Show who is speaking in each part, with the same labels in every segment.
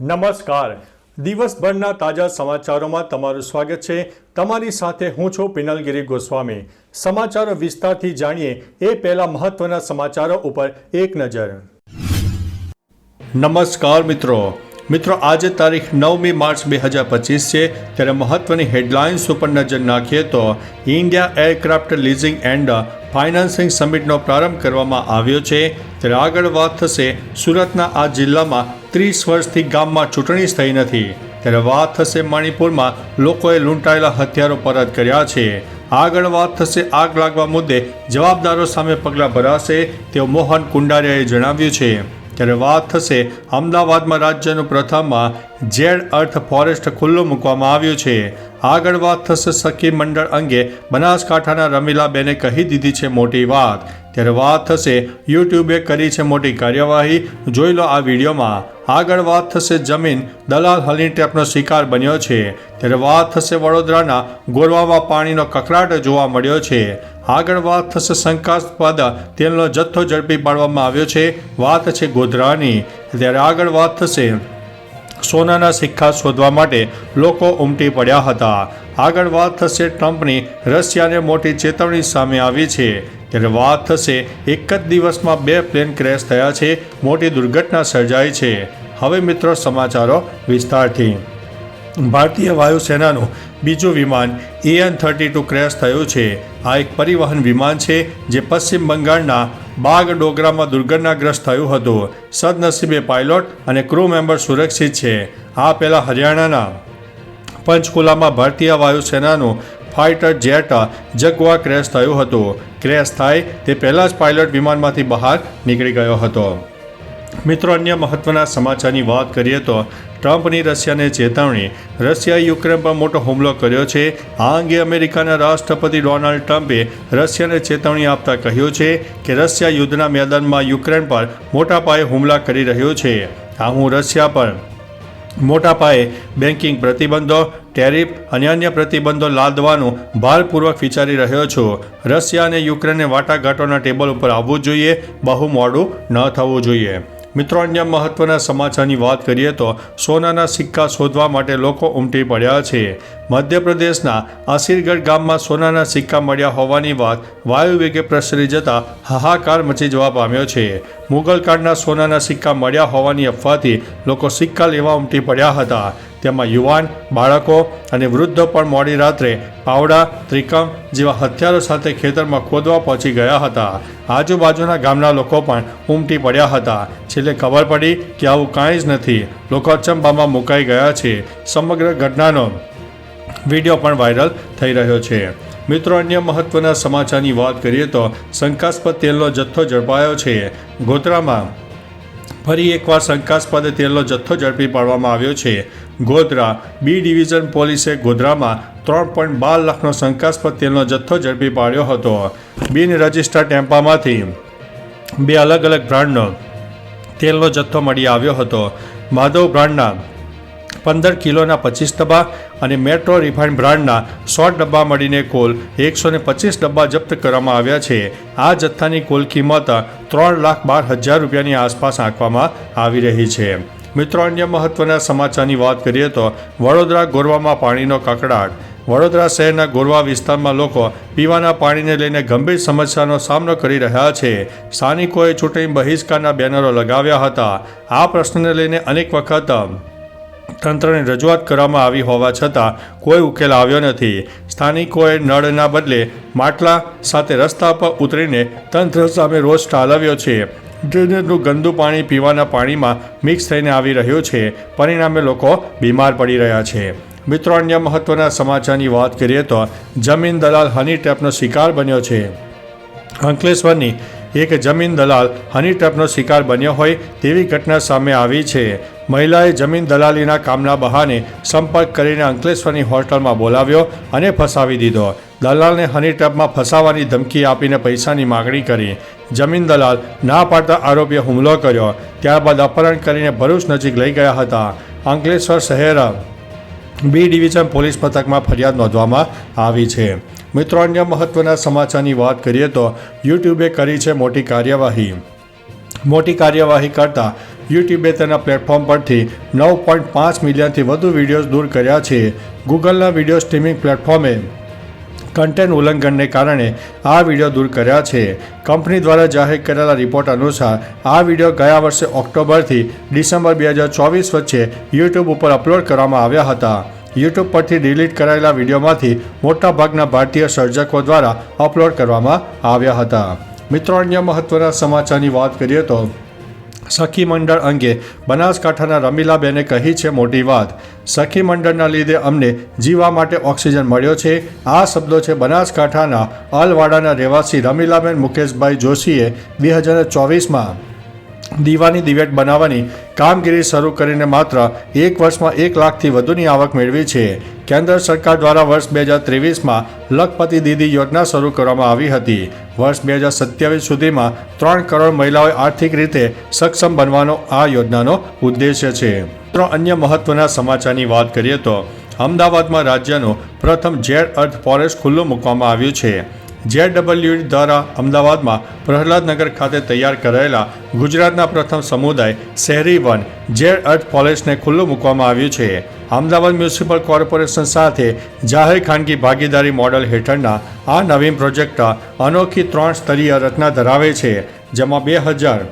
Speaker 1: નમસ્કાર. દિવસભરના તાજા સમાચારોમાં તમારું સ્વાગત છે. તમારી સાથે હું છું પિનલગીરી ગોસ્વામી. સમાચારો વિસ્તારથી જાણીએ એ પહેલા મહત્વના સમાચારો ઉપર એક નજર. નમસ્કાર મિત્રો. આજે તારીખ 9મી માર્ચ 2025 છે. ત્યારે મહત્વની હેડલાઇન્સ ઉપર નજર નાખીએ તો India aircraft leasing and financing સમિટનો પ્રારંભ કરવામાં આવ્યો છે. ત્યારે આગળ વાત થશે સુરતના આ જિલ્લામાં 30 વર્ષથી ગામમાં ચૂંટણી થઈ નથી. ત્યારે વાત થશે મણિપુરમાં લોકોએ લૂંટાયેલા હથિયારો પરત કર્યા છે. આગળ વાત થશે આગ લાગવા મુદ્દે જવાબદારો સામે પગલાં ભરાશે તેવું મોહન કુંડારિયાએ જણાવ્યું છે. ત્યારે વાત થશે અમદાવાદમાં રાજ્યનું પ્રથમ ઝેડ અર્થ ફોરેસ્ટ ખુલ્લું મૂકવામાં આવ્યું છે. આગળ વાત થશે સખી મંડળ અંગે બનાસકાંઠાના રમીલાબેને કહી દીધી છે મોટી વાત. ત્યારે વાત થશે યુટ્યુબે કરી છે મોટી કાર્યવાહી, જોઈ લો આ વિડીયોમાં. આગળ વાત થશે જમીન દલાલ હની ટ્રેપનો શિકાર બન્યો છે. ત્યારે વાત થશે વડોદરાના ગોરવામાં પાણીનો કકળાટ જોવા મળ્યો છે. આગળ વાત થશે શંકાસ્પદ તેલનો જથ્થો ઝડપી પાડવામાં આવ્યો છે. વાત છે ગોધરાની. ત્યારે આગળ વાત થશે સોનાના સિક્કા શોધવા માટે લોકો ઉમટી પડ્યા હતા. આગળ વાત થશે ટ્રમ્પની રશિયાને મોટી ચેતવણી સામે આવી છે. ત્યારે વાત થશે એક જ દિવસમાં 2 પ્લેન ક્રેશ થયા છે, મોટી દુર્ઘટના સર્જાઈ છે. હવે મિત્રો સમાચારો વિસ્તારથી. ભારતીય વાયુસેનાનું બીજું વિમાન AN-32 ક્રેશ થયું છે. આ એક પરિવહન વિમાન છે જે પશ્ચિમ બંગાળના બાગડોગરામાં દુર્ઘટનાગ્રસ્ત થયું હતું. સદનસીબે પાયલોટ અને ક્રૂ મેમ્બર સુરક્ષિત છે. આ પહેલાં હરિયાણાના પંચકુલામાં ભારતીય વાયુસેનાનું ફાઇટર જેટ જગવા ક્રેશ થયું હતું. ક્રેશ થાય તે પહેલાં જ પાયલોટ વિમાનમાંથી બહાર નીકળી ગયો હતો. મિત્રો અન્ય મહત્વના સમાચારની વાત કરીએ તો ટ્રમ્પની રશિયાને ચેતવણી. રશિયાએ યુક્રેન પર મોટો હુમલો કર્યો છે. આ અંગે અમેરિકાના રાષ્ટ્રપતિ ડોનાલ્ડ ટ્રમ્પે રશિયાને ચેતવણી આપતા કહ્યું છે કે રશિયા યુદ્ધના મેદાનમાં યુક્રેન પર મોટા પાયે હુમલા કરી રહ્યું છે. હું રશિયા પર મોટા પાયે બેન્કિંગ પ્રતિબંધો, ટેરિફ અને અન્ય પ્રતિબંધો લાદવાનું ભારપૂર્વક વિચારી રહ્યો છું. રશિયા અને યુક્રેનને વાટાઘાટોના ટેબલ ઉપર આવવું જોઈએ, બહુ મોડું ન થવું જોઈએ. મિત્રો અન્ય મહત્વના સમાચારની વાત કરીએ તો સોનાના સિક્કા શોધવા માટે લોકો ઉમટી પડ્યા છે. મધ્યપ્રદેશના અસીરગઢ ગામમાં સોનાના સિક્કા મળ્યા હોવાની વાત વાયુ વેગે પ્રસરી જતા હાહાકાર મચી જવા પામ્યો છે. મુગલકાળના સોનાના સિક્કા મળ્યા હોવાની અફવાથી લોકો સિક્કા લેવા ઉમટી પડ્યા હતા. તેમાં યુવાન, બાળકો અને વૃદ્ધો પણ મોડી રાત્રે પાવડા, ત્રિકમ જેવા હથિયારો સાથે ખેતરમાં ખોદવા પહોંચી ગયા હતા. આજુબાજુના ગામના લોકો પણ ઉમટી પડ્યા હતા. છેલ્લે ખબર પડી કે આવું કાંઈ જ નથી. લોકો અચંબામાં મુકાઈ ગયા છે. સમગ્ર ઘટનાનો વિડીયો પણ વાયરલ થઈ રહ્યો છે. મિત્રો અન્ય મહત્વના સમાચારની વાત કરીએ તો શંકાસ્પદ તેલનો જથ્થો ઝડપાયો છે. ગોધરામાં ફરી એકવાર શંકાસ્પદ તેલનો જથ્થો ઝડપી પાડવામાં આવ્યો છે. ગોધરા બી ડિવિઝન પોલીસે ગોધરામાં 3.12 લાખનો શંકાસ્પદ તેલનો જથ્થો ઝડપી પાડ્યો હતો. બિન રજિસ્ટર્ડ ટેમ્પામાંથી 2 અલગ અલગ બ્રાન્ડનો તેલનો જથ્થો મળી આવ્યો હતો. માધવ બ્રાન્ડના 15 કિલોના 25 ડબ્બા અને મેટ્રો રિફાઇન્ડ બ્રાન્ડના 100 ડબ્બા મળીને કુલ 125 ડબ્બા જપ્ત કરવામાં આવ્યા છે. આ જથ્થાની કુલ કિંમત 3,12,000 રૂપિયાની આસપાસ આંકવામાં આવી રહી છે. મિત્રો અન્ય મહત્વના સમાચારની વાત કરીએ તો વડોદરા ગોરવામાં પાણીનો કકળાટ. વડોદરા શહેરના ગોરવા વિસ્તારમાં લોકો પીવાના પાણીને લઈને ગંભીર સમસ્યાનો સામનો કરી રહ્યા છે. સ્થાનિકોએ ચૂંટણી બહિષ્કારના બેનરો લગાવ્યા હતા. આ પ્રશ્નને લઈને અનેક વખત તંત્રને રજૂઆત કરવામાં આવી હોવા છતાં કોઈ ઉકેલ આવ્યો નથી. સ્થાનિકોએ નળના બદલે માટલા સાથે રસ્તા પર ઉતરીને તંત્ર સામે રોષ ઠાલવ્યો છે. ડ્રેનેજનું ગંદુ પાણી પીવાના પાણીમાં મિક્સ થઈને આવી રહ્યું છે. પરિણામે લોકો બીમાર પડી રહ્યા છે. મિત્રો અન્ય મહત્વના સમાચારની વાત કરીએ તો જમીન દલાલ હની ટ્રેપનો શિકાર બન્યો છે. અંકલેશ્વરની એક જમીન દલાલ હની ટ્રેપનો શિકાર બન્યો હોય તેવી ઘટના સામે આવી છે. મહિલાએ જમીન દલાલીના કામના બહાને સંપર્ક કરીને અંકલેશ્વરની હોટલમાં બોલાવ્યો અને ફસાવી દીધો. દલાલને હની ટ્રેપમાં ફસાવાની ધમકી આપીને પૈસાની માગણી કરી. જમીન દલાલ ના પાડતા આરોપીએ હુમલો કર્યો. ત્યારબાદ અપહરણ કરીને ભરૂચ નજીક લઈ ગયા હતા. અંકલેશ્વર શહેર બી ડિવિઝન પોલીસ મથકમાં ફરિયાદ નોંધવામાં આવી છે. મિત્રો અન્ય મહત્વના સમાચારની વાત કરીએ તો યુટ્યુબે કરી છે મોટી કાર્યવાહી કરતા યુટ્યુબે તેના પ્લેટફોર્મ પરથી 9.5 મિલિયનથી વધુ વિડીયોઝ દૂર કર્યા છે. ગૂગલના વિડીયો સ્ટ્રીમિંગ પ્લેટફોર્મે કન્ટેન્ટ ઉલ્લંઘનને કારણે આ વિડીયો દૂર કર્યા છે. કંપની દ્વારા જાહેર કરેલા રિપોર્ટ અનુસાર આ વિડીયો ગયા વર્ષે ઓક્ટોબરથી ડિસેમ્બર 2024 વચ્ચે યુટ્યુબ ઉપર અપલોડ કરવામાં આવ્યા હતા. યુટ્યુબ પરથી ડિલીટ કરાયેલા વિડીયોમાંથી મોટાભાગના ભારતીય સર્જકો દ્વારા અપલોડ કરવામાં આવ્યા હતા. મિત્રો, અન્ય મહત્વના સમાચારની વાત કરીએ તો સખી મંડળ અંગે બનાસકાંઠાના રમીલાબેને કહી છે મોટી વાત. સખી મંડળના લીધે અમને જીવવા માટે ઓક્સિજન મળ્યો છે. આ શબ્દો છે બનાસકાંઠાના અલવાડાના રહેવાસી રમીલાબેન મુકેશભાઈ જોશીએ 2024માં દીવાની દિવેટ બનાવવાની કામગીરી શરૂ કરીને માત્ર એક વર્ષમાં 1 લાખથી વધુની આવક મેળવી છે. કેન્દ્ર સરકાર દ્વારા વર્ષ 2023માં લખપતિ દીદી યોજના શરૂ કરવામાં આવી હતી. વર્ષ 2027 સુધીમાં 3 કરોડ મહિલાઓએ આર્થિક રીતે સક્ષમ બનવાનો આ યોજનાનો ઉદ્દેશ્ય છે. અન્ય મહત્વના સમાચારની વાત કરીએ તો અમદાવાદમાં રાજ્યનું પ્રથમ ઝેડ અર્થ ફોરેસ્ટ ખુલ્લું મૂકવામાં આવ્યું છે. JWD દ્વારા અમદાવાદમાં પ્રહલાદનગર ખાતે તૈયાર કરાયેલા ગુજરાતના પ્રથમ સમુદાય શહેરી વન ઝેડ અર્થ ફોરેસ્ટને ખુલ્લું મૂકવામાં આવ્યું છે. અમદાવાદ મ્યુનિસિપલ કોર્પોરેશન સાથે જાહેર ખાનગી ભાગીદારી મોડલ હેઠળના આ નવીન પ્રોજેક્ટ અનોખી 3 સ્તરીય રચના ધરાવે છે, જેમાં 2000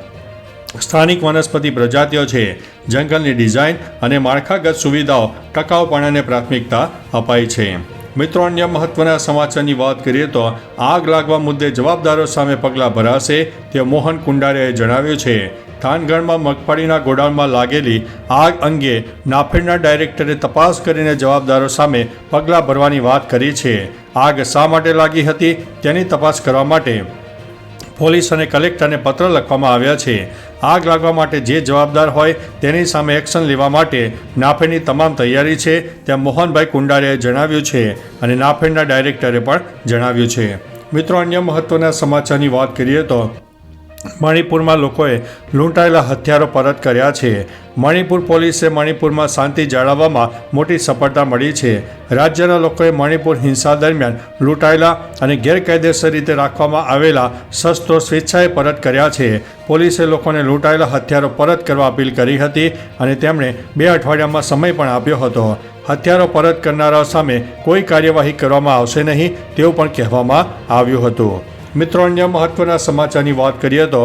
Speaker 1: સ્થાનિક વનસ્પતિ પ્રજાતિઓ છે. જંગલની ડિઝાઇન અને માળખાગત સુવિધાઓ ટકાઉપણાને પ્રાથમિકતા અપાઈ છે. મિત્રો, અન્ય મહત્વના સમાચારની વાત કરીએ તો આગ લાગવા મુદ્દે જવાબદારો સામે પગલાં ભરાશે તેવું મોહન કુંડારિયાએ જણાવ્યું છે. થાનગઢમાં મગફળીના ગોડાઉનમાં લાગેલી આગ અંગે નાફેડના ડાયરેક્ટરે તપાસ કરીને જવાબદારો સામે પગલાં ભરવાની વાત કરી છે. આગ શા માટે લાગી હતી તેની તપાસ કરવા માટે પોલીસ અને કલેક્ટરને પત્ર લખવામાં આવ્યા છે. આગ લાગવા માટે જે જવાબદાર હોય તેની સામે એક્શન લેવા માટે નાફેડની તમામ તૈયારી છે તેમ મોહનભાઈ કુંડારિયાએ જણાવ્યું છે અને નાફેડના ડાયરેક્ટરે પણ જણાવ્યું છે. મિત્રો, અન્ય મહત્વના સમાચારની વાત કરીએ તો મણિપુરમાં લોકોએ લૂંટાયેલા હથિયારો પરત કર્યા છે. મણિપુર પોલીસે મણિપુરમાં શાંતિ જાળવવામાં મોટી સફળતા મળી છે. રાજ્યના લોકોએ મણિપુર હિંસા દરમિયાન લૂંટાયેલા અને ગેરકાયદેસર રીતે રાખવામાં આવેલા શસ્ત્રો સ્વેચ્છાએ પરત કર્યા છે. પોલીસે લોકોને લૂંટાયેલા હથિયારો પરત કરવા અપીલ કરી હતી અને તેમણે 2 અઠવાડિયામાં સમય પણ આપ્યો હતો. હથિયારો પરત કરનારાઓ સામે કોઈ કાર્યવાહી કરવામાં આવશે નહીં તેવું પણ કહેવામાં આવ્યું હતું. મિત્રો, અન્ય મહત્વના સમાચારની વાત કરીએ તો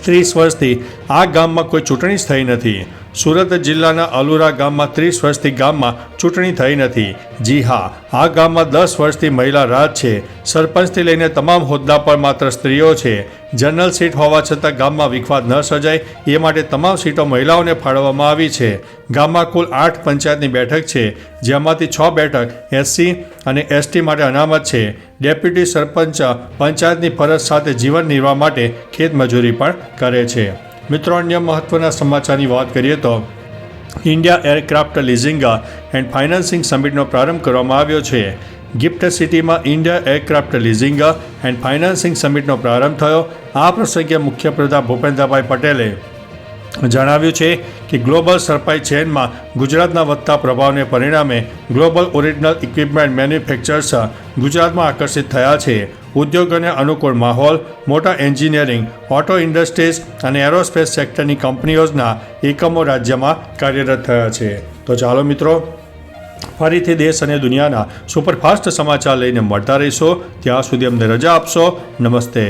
Speaker 1: 30 વર્ષથી આ ગામમાં કોઈ ચૂંટણી થઈ નથી. સુરત જિલ્લાના અલુરા ગામમાં 30 વર્ષથી ગામમાં ચૂંટણી થઈ નથી. જી હા, આ ગામમાં 10 વર્ષથી મહિલા રાજ છે. સરપંચથી લઈને તમામ હોદ્દા પર માત્ર સ્ત્રીઓ છે. જનરલ સીટ હોવા છતાં ગામમાં વિખવાદ ન સર્જાય એ માટે તમામ સીટો મહિલાઓને ફાળવવામાં આવી છે. ગામમાં કુલ 8 પંચાયતની બેઠક છે, જેમાંથી 6 બેઠક SC અને ST માટે અનામત છે. ડેપ્યુટી સરપંચ પંચાયતની ફરજ સાથે જીવન નિર્વાહ માટે ખેતમજૂરી પણ કરે છે. મિત્રો, અન્ય મહત્વના સમાચારની વાત કરીએ તો India aircraft leasing and financing સમિટનો પ્રારંભ કરવામાં આવ્યો છે. ગિફ્ટ સિટીમાં India aircraft leasing and financing સમિટનો પ્રારંભ થયો. આ પ્રસંગે મુખ્યપ્રધાન ભૂપેન્દ્રભાઈ પટેલે જણાવ્યું છે કે ગ્લોબલ સપ્લાય ચેઇનમાં ગુજરાતના વધતા પ્રભાવને પરિણામે ગ્લોબલ ઓરિજિનલ ઇક્વિપમેન્ટ મેન્યુફેક્ચરર્સ ગુજરાતમાં આકર્ષિત થયા છે. ઉદ્યોગોને અનુકૂળ માહોલ, મોટા એન્જિનિયરિંગ, ઓટો ઇન્ડસ્ટ્રીઝ અને એરોસ્પેસ સેક્ટરની કંપનીઓના એકમો રાજ્યમાં કાર્યરત થયા છે. તો ચાલો મિત્રો, ફરીથી દેશ અને દુનિયાના સુપરફાસ્ટ સમાચાર લઈને મળતા રહીશો. ત્યાં સુધી અમને રજા આપશો. નમસ્તે.